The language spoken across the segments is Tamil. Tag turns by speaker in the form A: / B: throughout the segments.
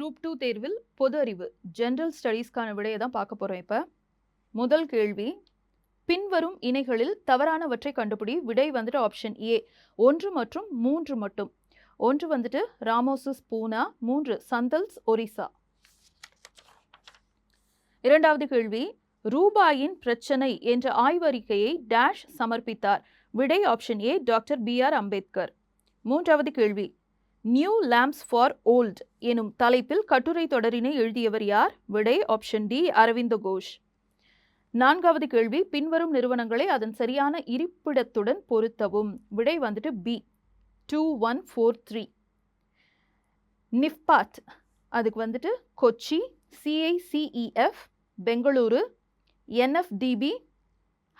A: குரூப் 2 தேர்வில் பொது அறிவு ஜெனரல் ஸ்டடீஸ்க்கான விடையை தான் பார்க்க போகிறோம். இப்போ முதல் கேள்வி, பின்வரும் இணைகளில் தவறானவற்றை கண்டுபிடி. விடை வந்துட்டு ஆப்ஷன் ஏ 1 மற்றும் 3 மட்டும். 1 வந்துட்டு ராமோசஸ் பூனா, 3 சந்தல்ஸ் ஒரிசா. இரண்டாவது கேள்வி, ரூபாயின் பிரச்சனை என்ற ஆய்வறிக்கையை டேஷ் சமர்ப்பித்தார். விடை option A doctor BR Ambedkar. மூன்றாவது கேள்வி, நியூ லேம்ப்ஸ் ஃபார் ஓல்ட் எனும் தலைப்பில் கட்டுரை தொடரினை எழுதியவர் யார்? விடை ஆப்ஷன் டி அரவிந்த கோஷ். நான்காவது கேள்வி, பின்வரும் நிறுவனங்களை அதன் சரியான இருப்பிடத்துடன் பொருத்தவும். விடை வந்துட்டு பி 2143. நிஃபாட் அதுக்கு வந்துட்டு Kochi, CICEF Bengaluru, NFDB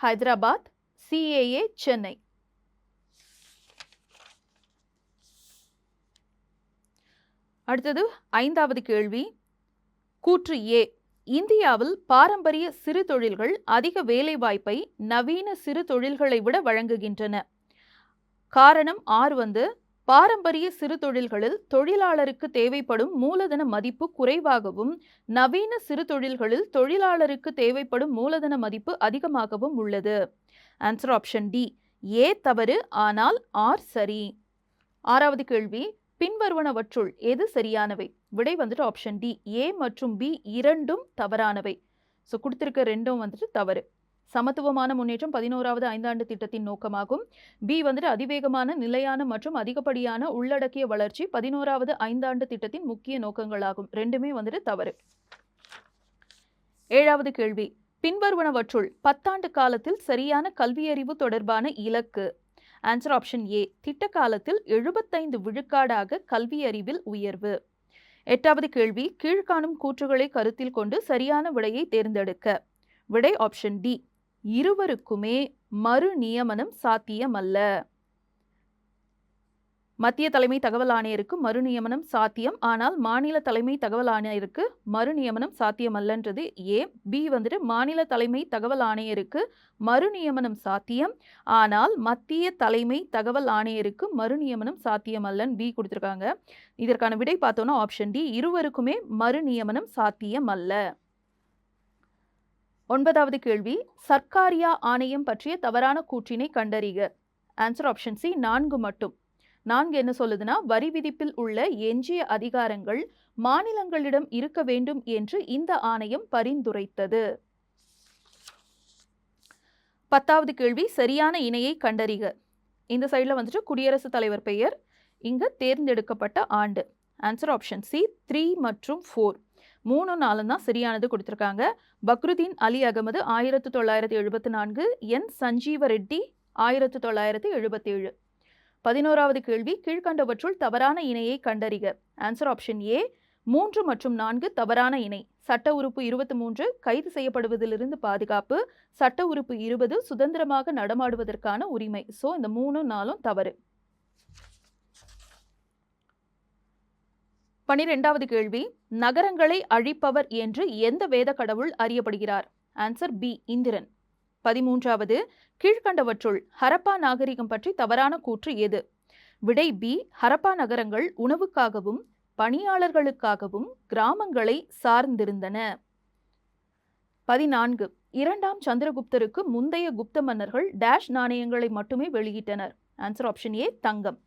A: Hyderabad, CAA Chennai. அடுத்தது ஐந்தாவது கேள்வி, கூற்று ஏ, இந்தியாவில் பாரம்பரிய சிறு தொழில்கள் அதிக வேலைவாய்ப்பை நவீன சிறு தொழில்களை விட வழங்குகின்றன. காரணம் ஆர் வந்து பாரம்பரிய சிறு தொழில்களில் தொழிலாளருக்கு தேவைப்படும் மூலதன மதிப்பு குறைவாகவும் நவீன சிறு தொழில்களில் தொழிலாளருக்கு தேவைப்படும் மூலதன மதிப்பு அதிகமாகவும் உள்ளது. ஆன்சர் ஆப்ஷன் டி ஏ தவறு, ஆனால் ஆர் சரி. ஆறாவது கேள்வி, பின்வருவனவற்றுள் எது சரியானவை? விடை வந்துட்டு ஆப்ஷன் டி ஏ மற்றும் பி இரண்டும் தவறானவை. ஸோ கொடுத்திருக்க ரெண்டும் வந்துட்டு தவறு. சமத்துவமான முன்னேற்றம் 11வது ஐந்தாண்டு திட்டத்தின் நோக்கமாகும். பி வந்துட்டு அதிவேகமான நிலையான மற்றும் அதிகப்படியான உள்ளடக்கிய வளர்ச்சி 11வது ஐந்தாண்டு திட்டத்தின் முக்கிய நோக்கங்களாகும். ரெண்டுமே வந்துட்டு தவறு. ஏழாவது கேள்வி, பின்வருவனவற்றுள் 10 ஆண்டு காலத்தில் சரியான கல்வியறிவு தொடர்பான இலக்கு. ஆன்சர் ஆப்ஷன் ஏ திட்ட காலத்தில் 75 விழுக்காடாக கல்வியறிவில் உயர்வு. எட்டாவது கேள்வி, கீழ்காணும் கூற்றுகளை கருத்தில் கொண்டு சரியான விடையை தேர்ந்தெடுக்க. விடை ஆப்ஷன் டி இருவருக்குமே மறு நியமனம் சாத்தியமல்ல. மத்திய தலைமை தகவல் ஆணையருக்கு மறு நியமனம் சாத்தியம், ஆனால் மாநில தலைமை தகவல் ஆணையருக்கு மறு நியமனம் சாத்தியமல்லன்றது ஏ. பி வந்துட்டு மாநில தலைமை தகவல் ஆணையருக்கு மறு நியமனம் சாத்தியம், ஆனால் மத்திய தலைமை தகவல் ஆணையருக்கு மறு நியமனம் சாத்தியமல்லன்னு பி கொடுத்துருக்காங்க. இதற்கான விடை பார்த்தோன்னா ஆப்ஷன் டி இருவருக்குமே மறு நியமனம் சாத்தியமல்ல. ஒன்பதாவது கேள்வி, சர்க்காரியா ஆணையம் பற்றிய தவறான கூற்றினை கண்டறிக. ஆன்சர் ஆப்ஷன் சி 4 மட்டும். 4 என்ன சொல்லுதுன்னா, வரி விதிப்பில் உள்ள எஞ்சிய அதிகாரங்கள் மாநிலங்களிடம் இருக்க வேண்டும் என்று இந்த ஆணையம் பரிந்துரைத்தது. 10வது கேள்வி, சரியான இணையை கண்டறிக. இந்த சைடில் வந்துட்டு குடியரசுத் தலைவர் பெயர், இங்க தேர்ந்தெடுக்கப்பட்ட ஆண்டு. ஆன்சர் ஆப்ஷன் சி 3 மற்றும் 4 3 4 தான் சரியானது கொடுத்துருக்காங்க. பக்ருதீன் அலி அகமது 1974, N சஞ்சீவ ரெட்டி 1977. 11வது கேள்வி, கீழ்கண்டவற்றுள் தவறான இணையை கண்டறிக. ஆன்சர் ஆப்ஷன் ஏ 3 மற்றும் 4 தவறான இணை. சட்ட உறுப்பு 23 கைது செய்யப்படுவதிலிருந்து பாதுகாப்பு, சட்ட உறுப்பு 20 சுதந்திரமாக நடமாடுவதற்கான உரிமை. ஸோ இந்த 3 4 தவறு. 12வது கேள்வி, நகரங்களை அழிப்பவர் என்று எந்த வேத கடவுள் அறியப்படுகிறார்? Answer B Indiran. 13வது, கீழ்கண்டவற்றுள் ஹரப்பா நாகரிகம் பற்றி தவறான கூற்று எது? விடை பி ஹரப்பா நகரங்கள் உணவுக்காகவும் பணியாளர்களுக்காகவும் கிராமங்களை சார்ந்திருந்தன. 14, 2ஆம் சந்திரகுப்தருக்கு முந்தைய குப்த மன்னர்கள் டேஷ் நாணயங்களை மட்டுமே வெளியிட்டனர். ஆன்சர் ஆப்ஷன் ஏ தங்கம்.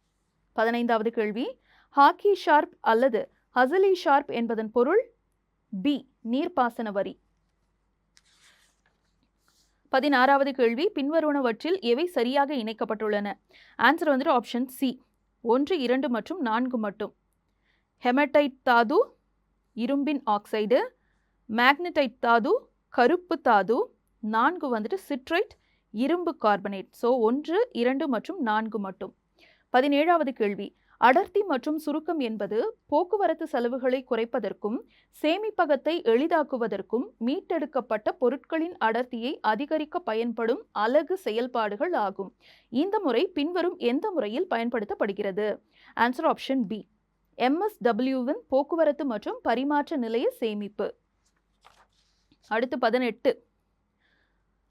A: 15வது கேள்வி, ஹாக்கி ஷார்ப் அல்லது ஹசலி ஷார்ப் என்பதன் பொருள்? பி நீர்ப்பாசன வரி. 16வது கேள்வி, பின்வருவனவற்றில் எவை சரியாக இணைக்கப்பட்டுள்ளன? ஆன்சர் வந்துட்டு ஆப்ஷன் சி 1 2 மற்றும் 4 மட்டும். ஹெமடைட் தாது இரும்பின் ஆக்சைடு, மேக்னடைட் தாது கருப்பு தாது, 4 வந்துட்டு சிட்ரைட் இரும்பு கார்பனேட். ஸோ 1 2 மற்றும் 4 மட்டும். 17வது கேள்வி, அடர்த்தி மற்றும் சுருக்கம் என்பது போக்குவரத்து செலவுகளை குறைப்பதற்கும் சேமிப்பகத்தை எளிதாக்குவதற்கும் மீட்டெடுக்கப்பட்ட பொருட்களின் அடர்த்தியை அதிகரிக்க பயன்படும் அலகு செயல்பாடுகள் ஆகும். இந்த முறை பின்வரும் எந்த முறையில் பயன்படுத்தப்படுகிறது? ஆன்சர் ஆப்ஷன் பி MSWவின் போக்குவரத்து மற்றும் பரிமாற்ற நிலைய சேமிப்பு. அடுத்து 18,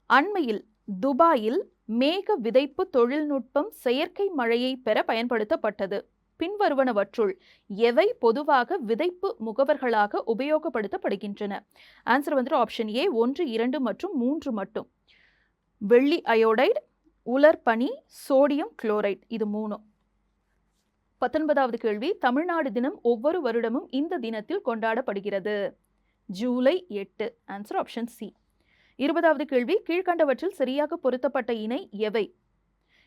A: அண்மையில் துபாயில் மேக விதைப்பு தொழில்நுட்பம் செயற்கை மழையை பெற பயன்படுத்தப்பட்டது. பின்வருவனவற்றுள் எவை பொதுவாக விதைப்பு முகவர்களாக உபயோகப்படுத்தப்படுகின்றன? ஆன்சர் வந்துட்டு ஆப்ஷன் ஏ 1, 2 மற்றும் 3 மட்டும். வெள்ளி அயோடைடு, உலர்பனி, சோடியம் குளோரைடு, இது 3. 19வது கேள்வி, தமிழ்நாடு தினம் ஒவ்வொரு வருடமும் இந்த தினத்தில் கொண்டாடப்படுகிறது. ஜூலை 8. Answer option C. 20வது கேள்வி, கீழ்கண்டவற்றில் சரியாக பொருத்தப்பட்ட இணை எவை?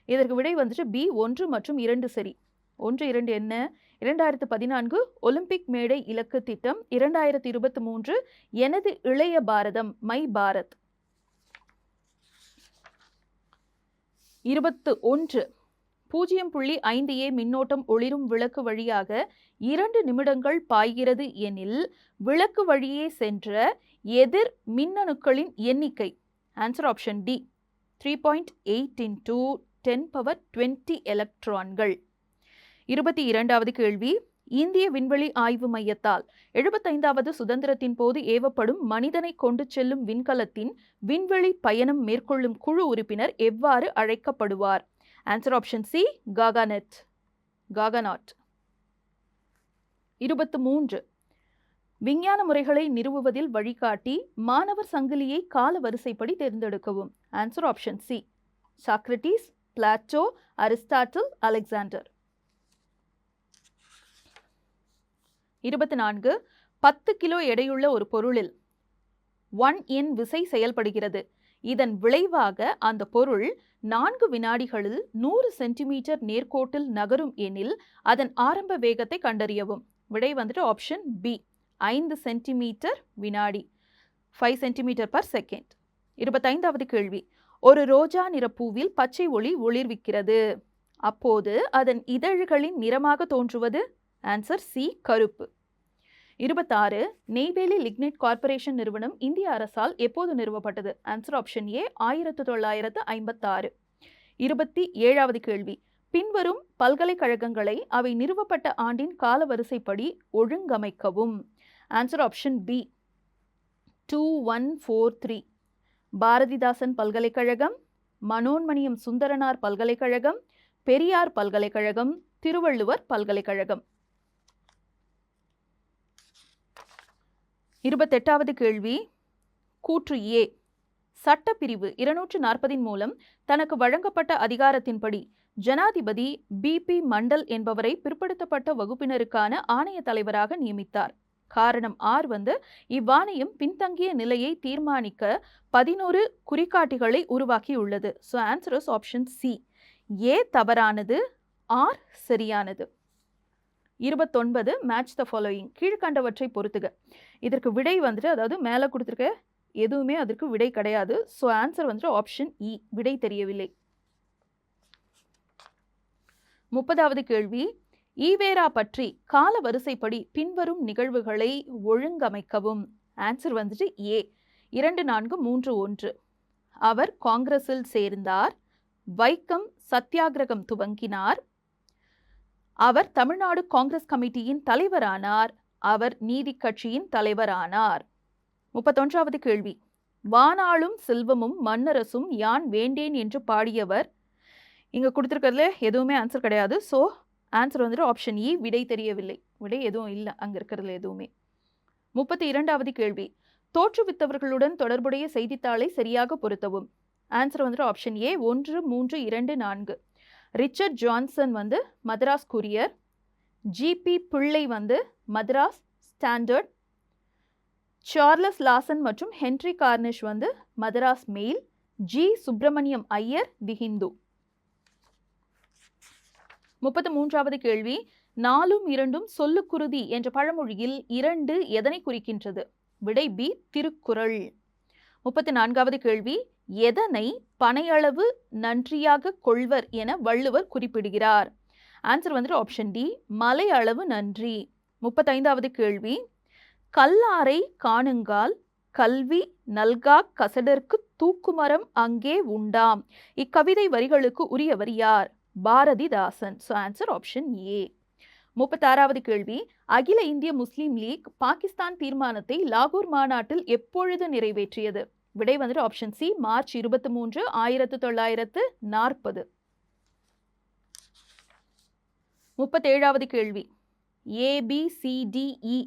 A: இதற்கு விடை வந்துட்டு பி 1 மற்றும் 2 சரி. 1, 2 என்ன? 2014 ஒலிம்பிக் மேடை இலக்கு திட்டம், 2023 எனது இளைய பாரதம் மை பாரத். 21 0.5A மின்னோட்டம் ஒளிரும் விளக்கு வழியாக 2 நிமிடங்கள் பாய்கிறது எனில் விளக்கு வழியே சென்ற எதிர் மின்னணுக்களின் எண்ணிக்கை? ஆன்சர் ஆப்ஷன் டி 3.8 × 10⁻20 எலக்ட்ரான்கள். 22வது கேள்வி, இந்திய விண்வெளி ஆய்வு மையத்தால் 75வது சுதந்திரத்தின் போது ஏவப்படும் மனிதனை கொண்டு செல்லும் விண்கலத்தின் விண்வெளி பயணம் மேற்கொள்ளும் குழு உறுப்பினர் எவ்வாறு அழைக்கப்படுவார்? ஆன்சர் ஆப்ஷன் சி காகாநாட். 23 விஞ்ஞான முறைகளை நிறுவுவதில் வழிகாட்டி மாணவர் சங்கிலியை கால வரிசைப்படி தேர்ந்தெடுக்கவும். Answer option C Socrates, Plato, Aristotle, Alexander. 24 10 kilo எடையுள்ள ஒரு பொருளில் 1 N விசை செயல்படுகிறது. இதன் விளைவாக அந்த பொருள் 4 வினாடிகளில் 100 சென்டிமீட்டர் நேர்கோட்டில் நகரும் எனில் அதன் ஆரம்ப வேகத்தை கண்டறியவும். விடை வந்துட்டு ஆப்ஷன் பி 5 சென்டிமீட்டர் வினாடி, 5 சென்டிமீட்டர் பர் செகண்ட். 25வது கேள்வி, ஒரு ரோஜா நிற பூவில் பச்சை ஒளி ஒளிர்விக்கிறது. அப்போது அதன் இதழ்களின் நிறமாக தோன்றுவது? ஆன்சர் சி கருப்பு. 26 நெய்வேலி லிக்னைட் கார்ப்பரேஷன் நிறுவனம் இந்திய அரசால் எப்போது நிறுவப்பட்டது? ஆன்சர் ஆப்ஷன் ஏ 1956. 27வது கேள்வி, பின்வரும் பல்கலைக்கழகங்களை அவை நிறுவப்பட்ட ஆண்டின் காலவரிசைப்படி ஒழுங்கமைக்கவும். Answer option B 2143. பாரதிதாசன் பல்கலைக்கழகம், மனோன்மணியம் சுந்தரனார் பல்கலைக்கழகம், பெரியார் பல்கலைக்கழகம், திருவள்ளுவர் பல்கலைக்கழகம். 28வது கேள்வி, கூற்று ஏ, சட்டப்பிரிவு 240 மூலம் தனக்கு வழங்கப்பட்ட அதிகாரத்தின்படி ஜனாதிபதி பி மண்டல் என்பவரை பிற்படுத்தப்பட்ட வகுப்பினருக்கான ஆணைய தலைவராக நியமித்தார். காரணம் ஆர் இவ்வாணையம் பின்தங்கிய நிலையை தீர்மானிக்க 11 குறிகாட்டிகளை உருவாக்கியுள்ளது. So answer is option C A தவறானது, ஆர் சரியானது. 29 மேட்ச் த ஃபாலோயிங், கீழ்கண்டவற்றை பொறுத்துக. இதற்கு விடை அதாவது மேலே கொடுத்துருக்க எதுவுமே அதற்கு விடை கிடையாது. ஸோ ஆன்சர் ஆப்ஷன் இ விடை தெரியவில்லை. 30வது கேள்வி, ஈவேரா பற்றி கால வரிசைப்படி பின்வரும் நிகழ்வுகளை ஒழுங்கமைக்கவும். Answer A 2431. அவர் காங்கிரஸில் சேர்ந்தார். வைக்கம் சத்தியாகிரகம் துவங்கினார். அவர் தமிழ்நாடு காங்கிரஸ் கமிட்டியின் தலைவரானார். அவர் நீதி கட்சியின் தலைவரானார். 31வது கேள்வி, வானாளும் செல்வமும் மன்னரசும் யான் வேண்டேன் என்று பாடியவர். இங்க கொடுத்துருக்கிறதுல எதுவுமே ஆன்சர் கிடையாது. ஸோ ஆன்சர் ஆப்ஷன் இ விடை தெரியவில்லை. விடை எதுவும் இல்லை அங்கே இருக்கிறதுல எதுவுமே. 32வது கேள்வி, தோற்றுவித்தவர்களுடன் தொடர்புடைய செய்தித்தாளை சரியாக பொருத்தவும். Answer option A 1, 3, 2, 4. Richard Johnson Madras courier, GP Pillai Madras standard, Charles Lawson மற்றும் Henry Cornish Madras mail, G Subramaniam Iyer the Hindu. 33வது கேள்வி, 4ம் 2ம் சொல்லுக்குருதி என்ற பழமொழியில் 2 எதனை குறிக்கின்றது? விடை பி திருக்குறள். 34வது கேள்வி, எதனை பனையளவு நன்றியாக கொள்வர் என வள்ளுவர் குறிப்பிடுகிறார்? ஆன்சர் ஆப்ஷன் டி மலை அளவு நன்றி. 35வது கேள்வி, கல்லாரை காணுங்கால் கல்வி நல்கா கசடர்க்கு தூக்குமரம் அங்கே உண்டாம். இக்கவிதை வரிகளுக்கு உரியவர் யார்? Bharathidasan. So answer option A. 36வது கேள்வி, அகில இந்திய முஸ்லீம் லீக் பாகிஸ்தான் தீர்மானத்தை லாகூர் மாநாட்டில் எப்பொழுது நிறைவேற்றியது? விடை ஆப்ஷன் சி மார்ச் 23, 1940. 37வது கேள்வி ABCDE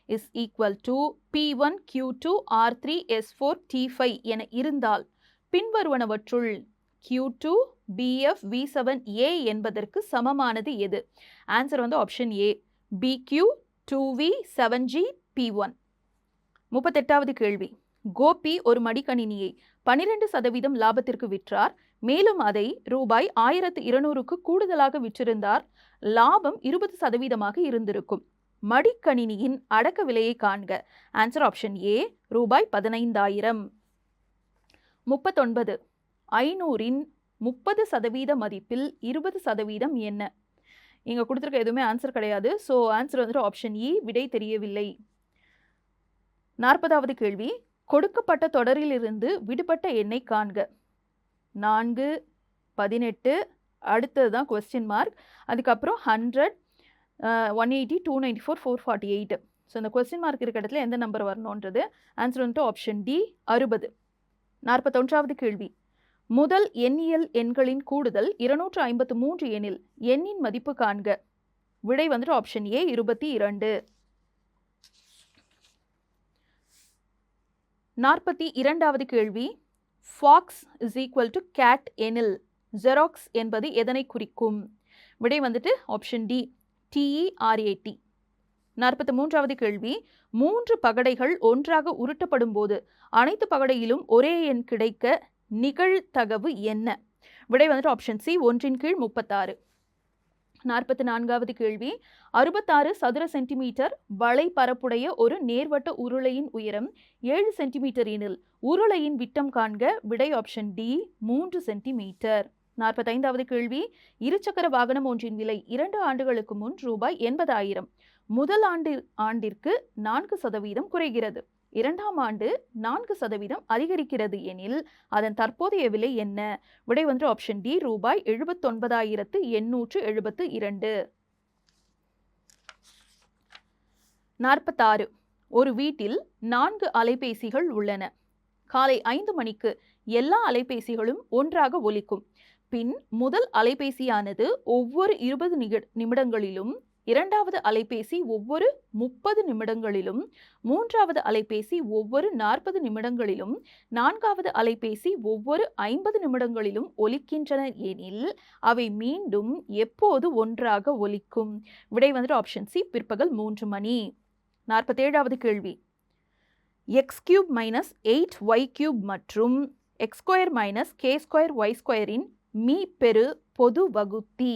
A: is equal to P1 Q2 R3 S4 T5 என இருந்தால் பின்வருவனவற்றுள் Q2 BF V7 A என்பதற்கு சமமானது எது? ஆன்சர் வந்து option A BQ 2V 7G P1. 38வது கேள்வி கோபி ஒரு மடிக்கணினியை 12% லாபத்திற்கு விற்றார். மேலும் அதை ரூபாய் 1200க்கு கூடுதலாக விற்றிருந்தார். லாபம் 20% இருந்திருக்கும். மடிக்கணினியின் அடக்க விலையை காண்க. ஆன்சர் ஆப்ஷன் ஏ ரூபாய் 15,000. 39 500இன் 30% மதிப்பில் 20% என்ன? இங்க கொடுத்திருக்க எதுவுமே ஆன்சர் கிடையாது. ஸோ ஆன்சர் வந்துட்டு ஆப்ஷன் இ விடை தெரியவில்லை. 40வது கேள்வி கொடுக்கப்பட்ட தொடரிலிருந்து விடுபட்ட எண்ணை காண்க. 4 18 அடுத்தது தான் கொஸ்டின் மார்க். அதுக்கப்புறம் 100 180 294 448. ஸோ இந்த கொஸ்டின் மார்க் இருக்க இடத்துல எந்த நம்பர் வரணுன்றது ஆன்சர் வந்துட்டு ஆப்ஷன் டி 60. 41வது கேள்வி முதல் எண்ணியல் எண்களின் கூடுதல் 253 எனில் எண்ணின் மதிப்பு காண்க. விடை வந்துட்டு ஆப்ஷன் ஏ 22. 42வது கேள்வி fox is equal to cat எனில் ஜெராக்ஸ் என்பது எதனை குறிக்கும்? விடை வந்துட்டு ஆப்ஷன் டி TERAT. 43வது கேள்வி 3 பகடைகள் ஒன்றாக உருட்டப்படும் போது அனைத்து பகடையிலும் ஒரே எண் கிடைக்க நிகழ்தகவு என்ன? விடை வந்துட்டு ஆப்ஷன் சி 1/36. 44வது கேள்வி 66 சதுர சென்டிமீட்டர் வளைபரப்புடைய ஒரு நேர்வட்ட உருளையின் உயரம் 7 சென்டிமீட்டர் எனில் உருளையின் விட்டம் காண்க. விடை ஆப்ஷன் டி 3 சென்டிமீட்டர். 45வது கேள்வி இருசக்கர வாகனம் ஒன்றின் விலை 2 ஆண்டுகளுக்கு முன் ரூபாய் 80,000. முதல் ஆண்டிற்கு 4% குறைகிறது. 2ஆம் ஆண்டு 4% அதிகரிக்கிறது எனில் அதன் தற்போதைய விலை என்ன? விடை வந்து ஆப்ஷன் டி ரூபாய் 79,872. 46 ஒரு வீட்டில் 4 அலைபேசிகள் உள்ளன. காலை 5 மணிக்கு எல்லா அலைபேசிகளும் ஒன்றாக ஒலிக்கும். பின் முதல் அலைபேசியானது ஒவ்வொரு 20 நிமிடங்களிலும், இரண்டாவது அலைபேசி ஒவ்வொரு 30 நிமிடங்களிலும், மூன்றாவது அலைபேசி ஒவ்வொரு 40 நிமிடங்களிலும், நான்காவது அலைபேசி ஒவ்வொரு 50 நிமிடங்களிலும் ஒலிக்கின்றன எனில் அவை மீண்டும் எப்போது ஒன்றாக ஒலிக்கும்? விடை வந்துட்டு ஆப்ஷன் சி பிற்பகல் 3 மணி. 47வது கேள்வி x³ - 8y³ மற்றும் x² - k²y² மீப்பெரு பொது வகுத்தி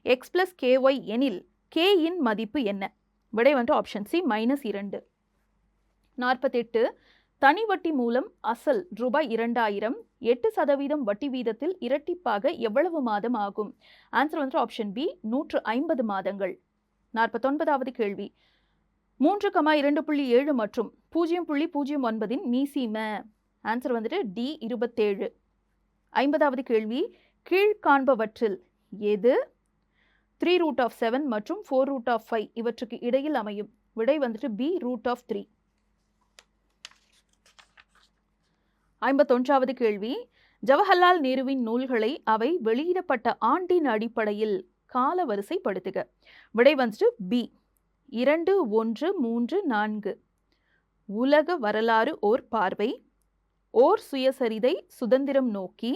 A: x + ky எனில் k இன் மதிப்பு என்ன? விடை வந்து ஆப்ஷன் சி -2. 48 தனி வட்டி மூலம் அசல் ரூபாய் 2000 8% வட்டி வீதத்தில் இரட்டிப்பாக எவ்வளவு மாதம் ஆகும்? ஆன்சர் வந்து ஆப்ஷன் பி 150 மாதங்கள். 49வது கேள்வி 3,2.7 மற்றும் 0.09 மீசிம. ஆன்சர் வந்துட்டு டி 27. 50வது கேள்வி கீழ்காண்பவற்றில் எது 3√7 மற்றும் 4√5 இவற்றுக்கு இடையில் அமையும்? விடை வந்துட்டு பி √3. 51வது கேள்வி ஜவஹர்லால் நேருவின் நூல்களை அவை வெளியிடப்பட்ட ஆண்டின் அடிப்படையில் காலவரிசைப்படுத்துக. விடை வந்துட்டு பி 2134. உலக வரலாறு ஓர் பார்வை, ஓர் சுயசரிதை, சுதந்திரம் நோக்கி,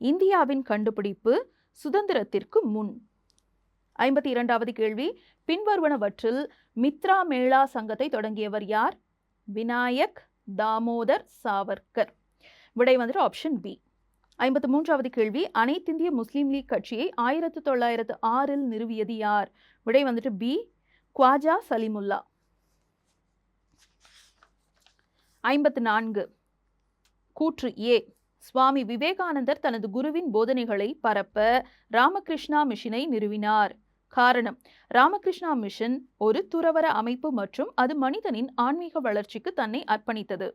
A: இந்தியாவின் கண்டுபிடிப்பு, சுதந்திரத்திற்கு முன். 52வது கேள்வி பின்வருவனவற்றில் மித்ரா மேளா சங்கத்தை தொடங்கியவர் யார்? விநாயக் தாமோதர் சாவர்கர். விடை வந்துட்டு ஆப்ஷன் பி. 53வது கேள்வி அனைத்திந்திய முஸ்லீம் லீக் கட்சியை 1906 நிறுவியது யார்? விடை வந்துட்டு பி குவாஜா சலிமுல்லா. 54 கூற்று ஏ சுவாமி விவேகானந்தர் தனது குருவின் போதனைகளை பரப்ப ராமகிருஷ்ணா மிஷனை நிறுவினார். காரணம் ராமகிருஷ்ணா மிஷன் ஒரு துறவற அமைப்பு மற்றும் அது மனிதனின் ஆன்மீக வளர்ச்சிக்கு தன்னை அர்ப்பணித்தது.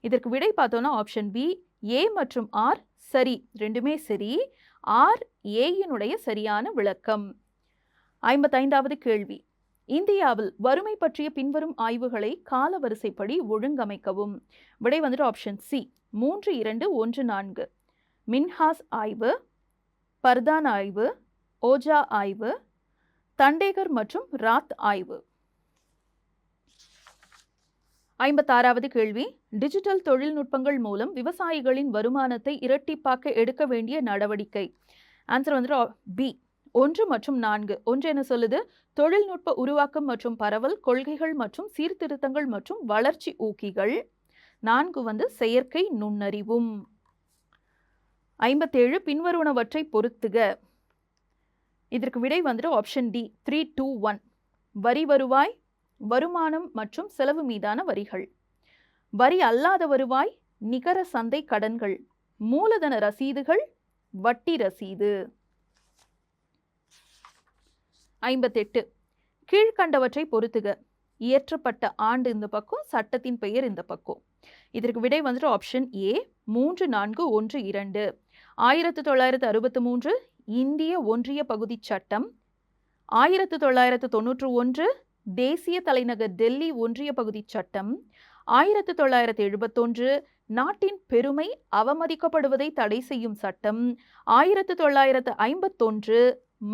A: இதற்கு விடை பார்த்தோம்னா ஆப்ஷன் பி ஏ மற்றும் ஆர் சரி, ரெண்டுமே சரி. ஆர் ஏயினுடைய சரியான விளக்கம். 55வது கேள்வி இந்தியாவில் வறுமை பற்றிய பின்வரும் ஆய்வுகளை காலவரிசைப்படி ஒழுங்கமைக்கவும். விடை வந்துட்டு ஆப்ஷன் சி 3214. மின்ஹாஸ் ஆய்வு, பர்தான் ஆய்வு, ஓஜா ஆய்வு, தண்டேகர் மற்றும் ராத் ஆய்வு. 56வது கேள்வி, டிஜிட்டல் தொழில்நுட்பங்கள் மூலம் விவசாயிகளின் வருமானத்தை இரட்டிப்பாக்க எடுக்க வேண்டிய நடவடிக்கை. ஆன்சர் வந்துட்டு பி 1 மற்றும் 4. 1 என்ன சொல்லுது? தொழில்நுட்ப உருவாக்கம் மற்றும் பரவல், கொள்கைகள் மற்றும் சீர்திருத்தங்கள் மற்றும் வளர்ச்சி ஊக்கிகள். 4 வந்து செயற்கை நுண்ணறிவும். 57 பின்வருவனவற்றை பொறுத்துக. இதற்கு விடை வந்துட்டு ஆப்ஷன் டி 3, 2, 1. வரி வருவாய், வருமானம் மற்றும் செலவு மீதான வரிகள். வரி அல்லாத வருவாய், நிகர சந்தை கடன்கள், மூலதன ரசீதுகள், வட்டி ரசீது. 58 கீழ்கண்டவற்றை பொறுத்துக. இயற்றப்பட்ட ஆண்டு இந்த பக்கம், சட்டத்தின் பெயர் இந்த பக்கம். இதற்கு விடை வந்துட்டு ஆப்ஷன் ஏ 3, 4, 1, 2. 1963 இந்திய ஒன்றிய பகுதி சட்டம். 1991 தேசிய தலைநகர் டெல்லி ஒன்றிய பகுதி சட்டம். 1971 நாட்டின் பெருமை அவமதிக்கப்படுவதை தடை செய்யும் சட்டம். 1951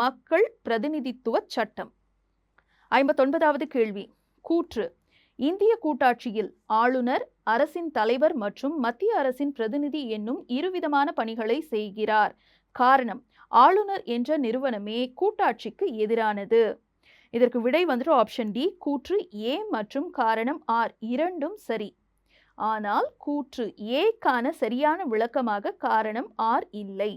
A: மக்கள் பிரதிநிதித்துவ சட்டம். 59வது கேள்வி, கூற்று. இந்திய கூட்டாட்சியில் ஆளுநர் அரசின் தலைவர் மற்றும் மத்திய அரசின் பிரதிநிதி என்னும் இருவிதமான பணிகளை செய்கிறார். காரணம், ஆளுநர் என்ற நிறுவனமே கூட்டாட்சிக்கு எதிரானது. இதற்கு விடை வந்துட்டு ஆப்ஷன் டி கூற்று ஏ மற்றும் காரணம் ஆர் இரண்டும் சரி. ஆனால் கூற்று ஏக்கான சரியான விளக்கமாக காரணம் ஆர் இல்லை.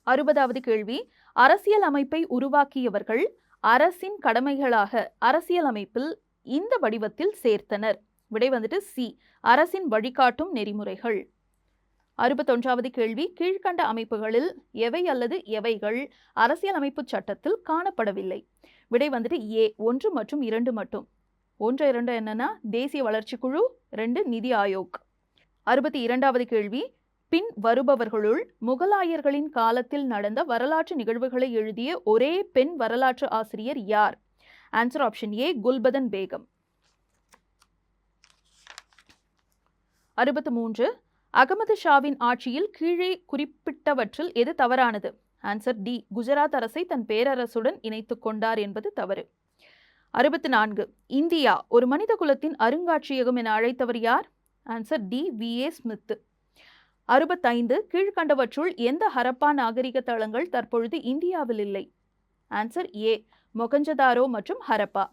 A: 60வது கேள்வி, அரசியல் அமைப்பை உருவாக்கியவர்கள் அரசின் கடமைகளாக அரசியல் அமைப்பில் இந்த வடிவத்தில் சேர்த்தனர். விடை வந்துட்டு சி அரசின் வழிகாட்டும் நெறிமுறைகள். 61வது கேள்வி, கீழ்கண்ட அமைப்புகளில் எவை அல்லது எவைகள் அரசியல் அமைப்பு சட்டத்தில் காணப்படவில்லை. விடை வந்துட்டு ஏ 1 மற்றும் 2 மட்டும். 1, 2 என்னன்னா தேசிய வளர்ச்சி குழு, 2 நிதி ஆயோக். 62வது கேள்வி, பின் வருபவர்களுள் முகலாயர்களின் காலத்தில் நடந்த வரலாற்று நிகழ்வுகளை எழுதிய ஒரே பெண் வரலாற்று ஆசிரியர் யார்? Answer option A Gulbadan Begum. 63 Ahmad ஷாவின் ஆட்சியில் கீழே குறிப்பிட்டவற்றில் எது தவறானது? ஆன்சர் டி குஜராத் அரசை தன் பேரரசுடன் இணைத்துக் கொண்டார் என்பது தவறு. 64 இந்தியா ஒரு மனித குலத்தின் அருங்காட்சியகம் என அழைத்தவர் யார்? Answer D வி.ஏ. ஸ்மித். 65 கீழ்கண்டவற்றுள் எந்த ஹரப்பா நாகரிக தளங்கள் தற்பொழுது இந்தியாவில் இல்லை? ஆன்சர் ஏ மொகஞ்சதாரோ மற்றும் ஹரப்பா.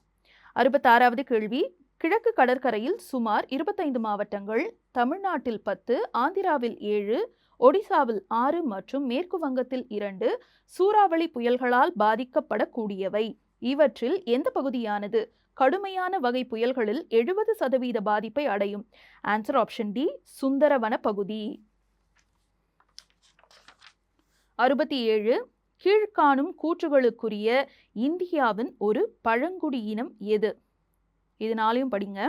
A: 66வது கேள்வி, கிழக்கு கடற்கரையில் சுமார் 25 மாவட்டங்கள், தமிழ்நாட்டில் 10, ஆந்திராவில் 7, ஒடிசாவில் 6 மற்றும் மேற்கு வங்கத்தில் 2 சூறாவளி புயல்களால் பாதிக்கப்படக்கூடியவை. இவற்றில் எந்த பகுதியானது கடுமையான வகை புயல்களில் 70% பாதிப்பை அடையும்? ஆன்சர் ஆப்ஷன் டி சுந்தரவன பகுதி. 67 கீழ்காணும் கூற்றுகளுக்குரிய இந்தியாவின் ஒரு பழங்குடியினம் எது? இதனாலையும் படிங்க.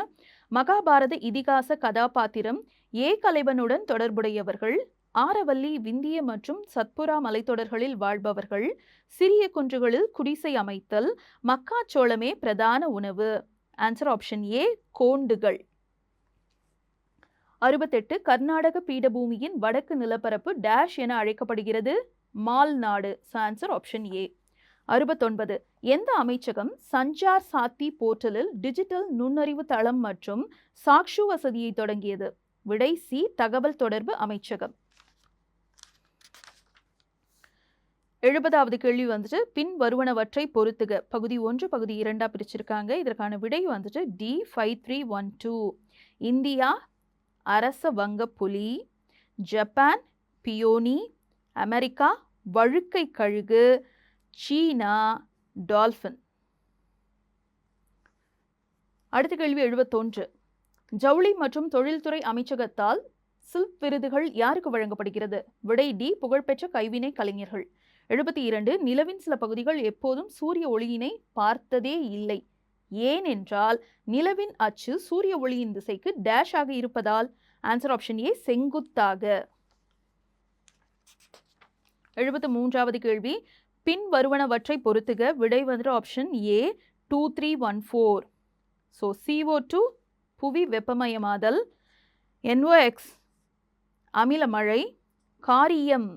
A: மகாபாரத இதிகாச கதாபாத்திரம் ஏ கலைவனுடன் தொடர்புடையவர்கள், ஆரவல்லி, விந்திய மற்றும் சத்புரா மலைத்தொடர்களில் வாழ்பவர்கள், சிறிய குன்றுகளில் குடிசை அமைத்தல், மக்காச்சோளமே பிரதான உணவு. ஆன்சர் ஆப்ஷன் ஏ கோண்டுகள். 68 கர்நாடக பீடபூமியின் வடக்கு நிலப்பரப்பு டேஷ் என அழைக்கப்படுகிறது? மால்நாடு. ஆன்சர் ஆப்ஷன் ஏ. 69 எந்த அமைச்சகம் சஞ்சார் சாத்தி போர்ட்டலில் டிஜிட்டல் நுண்ணறிவு தளம் மற்றும் சாக்ஷு வசதியை தொடங்கியது? விடை சி தகவல் தொடர்பு அமைச்சகம். 70வது கேள்வி வந்துட்டு பின் வருவனவற்றை பொறுத்துக. பகுதி 1 பகுதி 2 பிரிச்சிருக்காங்க. இதற்கான விடை வந்துட்டு டி 5312. இந்தியா அரச வங்க புலி, ஜப்பான் பியோனி, அமெரிக்கா வழுக்கை கழுகு, சீனா டால்பின். அடுத்த கேள்வி 71 ஜவுளி மற்றும் தொழில்துறை அமைச்சகத்தால் சில்க் விருதுகள் யாருக்கு வழங்கப்படுகிறது? விடை டி புகழ்பெற்ற கைவினை கலைஞர்கள். 72 நிலவின் சில பகுதிகள் எப்போதும் சூரிய ஒளியினை பார்த்ததே இல்லை. ஏனென்றால் நிலவின் அச்சு சூரிய ஒளியின் திசைக்கு டேஷ் ஆக இருப்பதால். ஆன்சர் ஆப்ஷன் ஏ செங்குத்தாக. 73வது கேள்வி பின் வருவனவற்றை பொறுத்துக. விடை வந்துட்டு ஆப்ஷன் ஏ 2314. ஸோ CO2 புவி வெப்பமயமாதல், NOx அமில மழை, காரியம்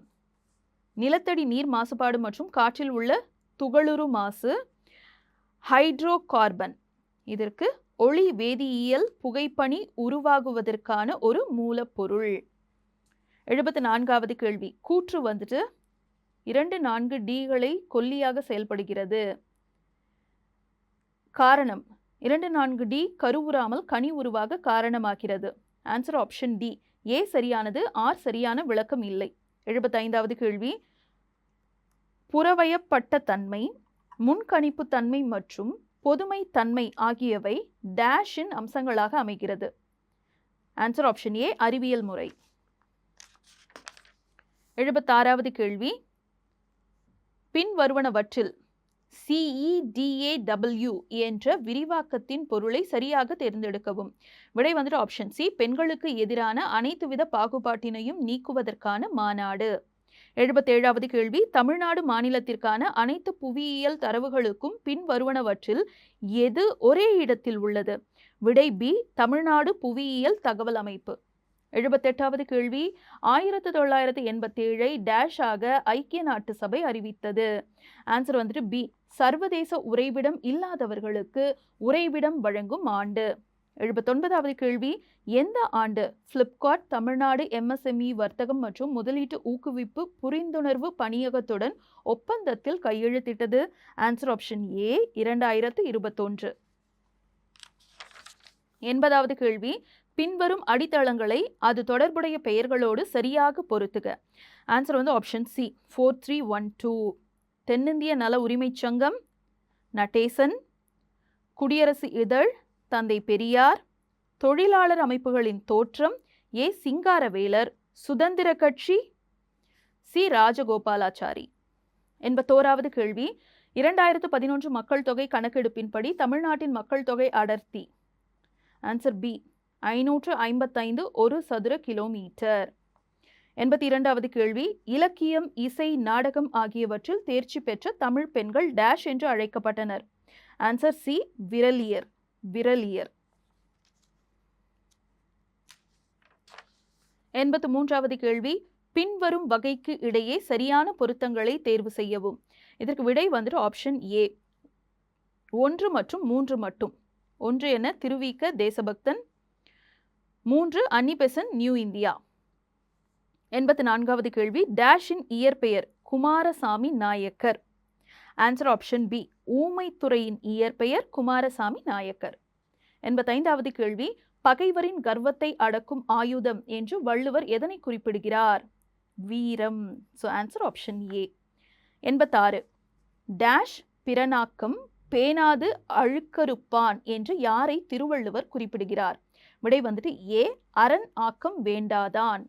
A: நிலத்தடி நீர் மாசுபாடு மற்றும் காற்றில் உள்ள துகளுறு மாசு. ஹைட்ரோகார்பன் இதற்கு ஒளி வேதியியல் புகைப்பனி உருவாகுவதற்கான ஒரு மூலப்பொருள். 74வது கேள்வி, கூற்று வந்துட்டு 2,4 Dகளை கொல்லியாக செயல்படுகிறது. காரணம் 2,4 D கருவுறாமல் கனி உருவாக காரணமாகிறது. Answer option D. ஏ சரியானது, ஆர் சரியான விளக்கம் இல்லை. 75வது கேள்வி, புறவயப்பட்ட தன்மை, முன்கணிப்பு தன்மை மற்றும் பொதுமை தன்மை ஆகியவை டேஷின் அம்சங்களாக அமைகிறது. ஆன்சர் ஆப்ஷன் ஏ, அறிவியல் முறை. 76வது கேள்வி, பின்வருவனவற்றில் CEDAW என்ற விரிவாக்கத்தின் பொருளை சரியாக தேர்ந்தெடுக்கவும். விடை வந்துட்டு ஆப்ஷன் சி, பெண்களுக்கு எதிரான அனைத்துவித பாகுபாட்டினையும் நீக்குவதற்கான மாநாடு. 77வது கேள்வி, தமிழ்நாடு மாநிலத்திற்கான அனைத்து புவியியல் தரவுகளுக்கும் பின்வருவனவற்றில் எது ஒரே இடத்தில் உள்ளது? விடை பி, தமிழ்நாடு புவியியல் தகவல் அமைப்பு. 78வது கேள்வி, 1987 டேஷ் ஆக ஐக்கிய நாட்டு சபை அறிவித்தது. ஆன்சர் வந்துட்டு பி, சர்வதேச உறைவிடம் இல்லாதவர்களுக்கு உறைவிடம் வழங்கும் ஆண்டு. 79வது கேள்வி, எந்த ஆண்டு பிளிப்கார்ட் தமிழ்நாடு MSME வர்த்தகம் மற்றும் முதலீட்டு ஊக்குவிப்பு புரிந்துணர்வு பணியகத்துடன் ஒப்பந்தத்தில் கையெழுத்திட்டது? ஆன்சர் ஆப்ஷன் ஏ, 2021. 80வது கேள்வி, பின்வரும் அடித்தளங்களை அது தொடர்புடைய பெயர்களோடு சரியாக பொருத்துக. ஆன்சர் வந்து ஆப்ஷன் சி, 4312. தென்னிந்திய நல உரிமைச் சங்கம், நடேசன், குடியரசு இதழ், தந்தை பெரியார், தொழிலாளர் அமைப்புகளின் தோற்றம், ஏ சிங்காரவேலர், சுதந்திர கட்சி, சி ராஜகோபாலாச்சாரி. 81வது கேள்வி, 2011 மக்கள் தொகை கணக்கெடுப்பின்படி தமிழ்நாட்டின் மக்கள் தொகை அடர்த்தி. ஆன்சர் பி, 555 ஒரு சதுர கிலோமீட்டர். 82வது கேள்வி, இலக்கியம், இசை, நாடகம் ஆகியவற்றில் தேர்ச்சி பெற்ற தமிழ் பெண்கள் டேஷ் என்று அழைக்கப்பட்டனர்? Answer C, விரலியர். 83வது கேள்வி, பின்வரும் வகைக்கு இடையே சரியான பொருத்தங்களை தேர்வு செய்யவும். இதற்கு விடை வந்துட்டு ஆப்ஷன் ஏ, 1 மற்றும் 3 மட்டும். 1 என Thiruvika Desabakthan, 3 Annie Besant new India. 84வது கேள்வி, டேஷின் இயற்பெயர் Kumarasamy Nayakkar. Answer option B, ஊமைத்துறையின் இயற்பெயர் குமாரசாமி நாயக்கர். 85வது கேள்வி, பகைவரின் கர்வத்தை அடக்கும் ஆயுதம் என்று வள்ளுவர் எதனை குறிப்பிடுகிறார்? வீரம். So answer option A. 86, dash பிறனாக்கம் பேனாது அழுக்கறுப்பான் என்று யாரை திருவள்ளுவர் குறிப்பிடுகிறார்? விடை வந்துட்டு ஏ, அரண் ஆக்கம் வேண்டாதான்.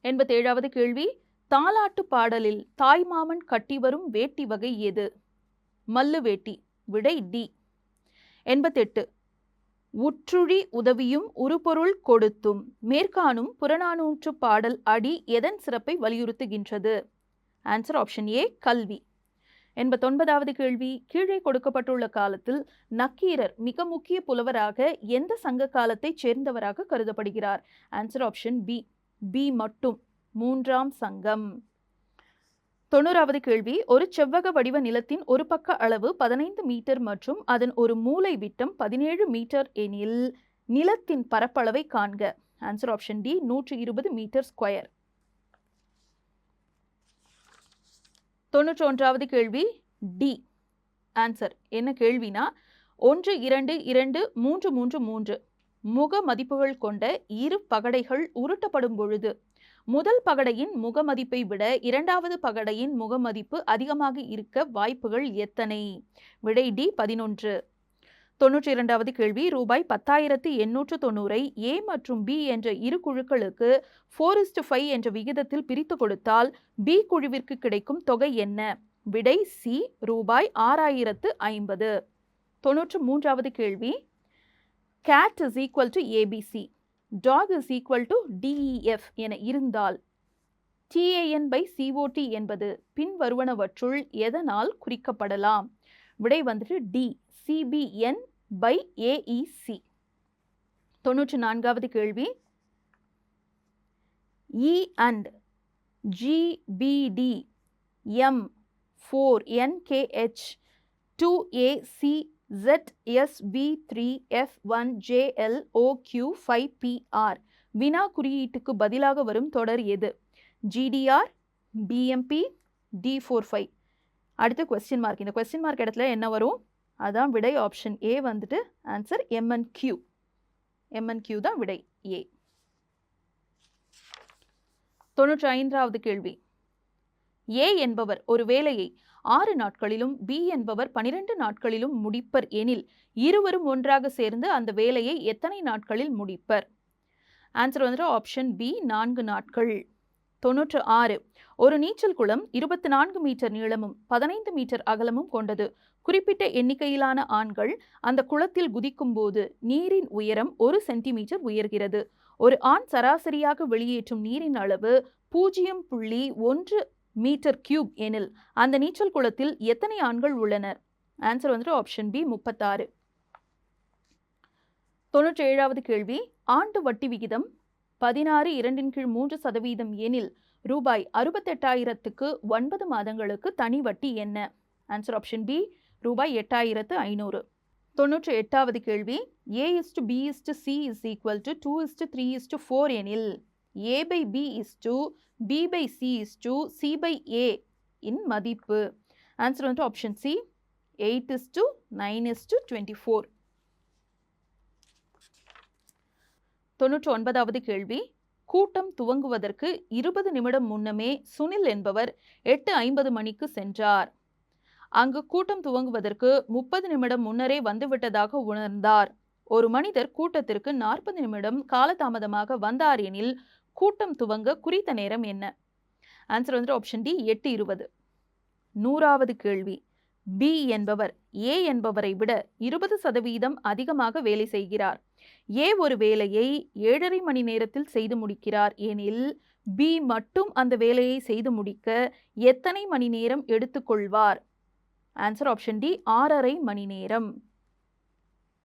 A: 87வது கேள்வி, தாலாட்டு பாடலில் தாய்மாமன் கட்டி வரும் வேட்டி வகை எது? மல்லு வேட்டி. விடை டி. 88, உற்றுழி உதவியும் உருபொருள் கொடுத்தும் மேற்காணும் புறநானூற்று பாடல் அடி எதன் சிறப்பை வலியுறுத்துகின்றது? ஆன்சர் ஆப்ஷன் ஏ, கல்வி. 89வது கேள்வி, கீழே கொடுக்கப்பட்டுள்ள காலத்தில் நக்கீரர் மிக முக்கிய புலவராக எந்த சங்க காலத்தைச் சேர்ந்தவராக கருதப்படுகிறார்? ஆன்சர் ஆப்ஷன் பி, பி மட்டும், 3ஆம் சங்கம். 90வது கேள்வி, ஒரு செவ்வக வடிவ நிலத்தின் ஒரு பக்க அளவு 15 மீட்டர் மற்றும் அதன் ஒரு மூலை விட்டம் 17 மீட்டர் எனில் நிலத்தின் பரப்பளவை காண்க. Answer option D, 120 metre square. 91வது கேள்வி டி. ஆன்சர் என்ன கேள்வினா, 1 2 2 3 3 3 முக மதிப்புகள் கொண்ட இரு பகடைகள் உருட்டப்படும் பொழுது முதல் பகடையின் முகமதிப்பை விட இரண்டாவது பகடையின் முகமதிப்பு அதிகமாக இருக்க வாய்ப்புகள் எத்தனை? விடை டி, 11. 92வது கேள்வி, ரூபாய் 10,890 ஏ மற்றும் பி என்ற இரு குழுக்களுக்கு 4:5 என்ற விகிதத்தில் பிரித்து கொடுத்தால் பி குழுவிற்கு கிடைக்கும் தொகை என்ன? விடை சி, ரூபாய் 6,050. 93வது கேள்வி, cat is equal to ABC, dog is equal to DEF என இருந்தால் TAN/COT என்பது பின்வருவனவற்றுள் எதனால் குறிக்கப்படலாம்? விடை வந்துட்டு டி, CBN/AEC. 94வது கேள்வி, E and GBD M4 NKH 2AC ZSB3 F1 JLOQ 5PR. வினா குறியீட்டுக்கு பதிலாக வரும் தொடர் எது? GDR, BMP, D45. அடுத்து கொஸ்டின் மார்க். இந்த கொஸ்டின் மார்க் இடத்துல என்ன வரும்? அதான் விடை. ஆப்ஷன் ஏ வந்துட்டு ஆன்சர் MNQ. MNQ தான் விடை ஏ. 95வது கேள்வி. ஏ என்பவர் ஒரு வேலையை 6 நாட்களிலும் பி என்பவர் 12 நாட்களிலும் முடிப்பர் எனில் இருவரும் ஒன்றாக சேர்ந்து அந்த வேலையை எத்தனை நாட்களில் முடிப்பர்? ஆன்சர் வந்துட்டு ஆப்ஷன் பி 4 நாட்கள். 96. ஒரு நீச்சல் குளம் 24 மீட்டர் நீளமும் 15 மீட்டர் அகலமும் கொண்டது. குறிப்பிட்ட எண்ணிக்கையிலான ஆண்கள் அந்த குளத்தில் குதிக்கும் போது நீரின் உயரம் 1 சென்டிமீட்டர் உயர்கிறது. ஒரு ஆண் சராசரியாக வெளியேற்றும் நீரின் அளவு 0.1 மீட்டர் கியூப் எனில் அந்த நீச்சல் குளத்தில் எத்தனை ஆண்கள் உள்ளனர்? ஆன்சர் வந்துட்டு ஆப்ஷன் பி 36. 97வது கேள்வி. ஆண்டு வட்டி விகிதம் 16.2/3% எனில் ரூபாய் 68,000க்கு 9 மாதங்களுக்கு தனி வட்டி என்ன? ஆன்சர் ஆப்ஷன் பி ரூபாய் 8,500. 98வது கேள்வி. A/B/C is equal to 2/3/4 எனில் A/B is to B/C is to C/A இன் மதிப்பு? ஆன்சர் வந்து ஆப்ஷன் சி 8:9:24. 99வது கேள்வி. கூட்டம் துவங்குவதற்கு 20 நிமிடம் முன்னமே சுனில் என்பவர் 8:50 மணிக்கு சென்றார். அங்கு கூட்டம் துவங்குவதற்கு 30 நிமிடம் முன்னரே வந்துவிட்டதாக உணர்ந்தார். ஒரு மனிதர் கூட்டத்திற்கு 40 நிமிடம் காலதாமதமாக வந்தார் எனில் கூட்டம் துவங்க குறித்த நேரம் என்ன? ஆன்சர் வந்து ஆப்ஷன் டி 8:20. 100வது கேள்வி. பி என்பவர் ஏ என்பவரை விட 20% அதிகமாக வேலை செய்கிறார். ஏ ஒரு வேலையை 7.5 மணி நேரத்தில் செய்து முடிக்கிறார் எனில் பி மட்டும் அந்த வேலையை செய்து முடிக்க எத்தனை மணி நேரம் எடுத்துக்கொள்வார்? ஆன்சர் ஆப்ஷன் டி 6.5 மணி நேரம்.